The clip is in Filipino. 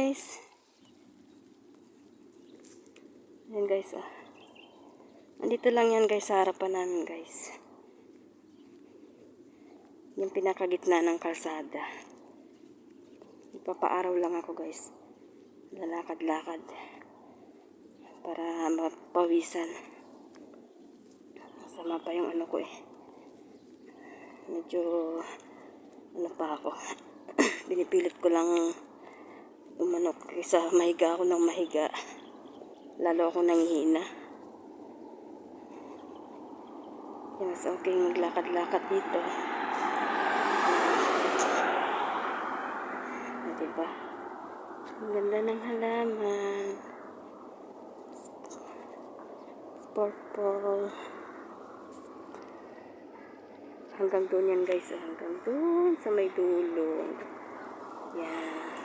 guys. Ayan guys, ah. Andito lang yan guys sa harapan namin guys. Yung pinakagitna ng kalsada. Ipapaaraw lang ako guys. Lalakad-lakad. Para mapawisan. Masama pa yung ano ko eh. Medyo ano pa ako. Binipilit ko lang umanok kaysa mahiga ako ng mahiga. Lalo ako nanghihina. Mas okay maglakad-lakad dito. Diba? Ang ganda ng halaman. Purple. Hanggang doon yan guys. Hanggang doon sa may dulo. Yan.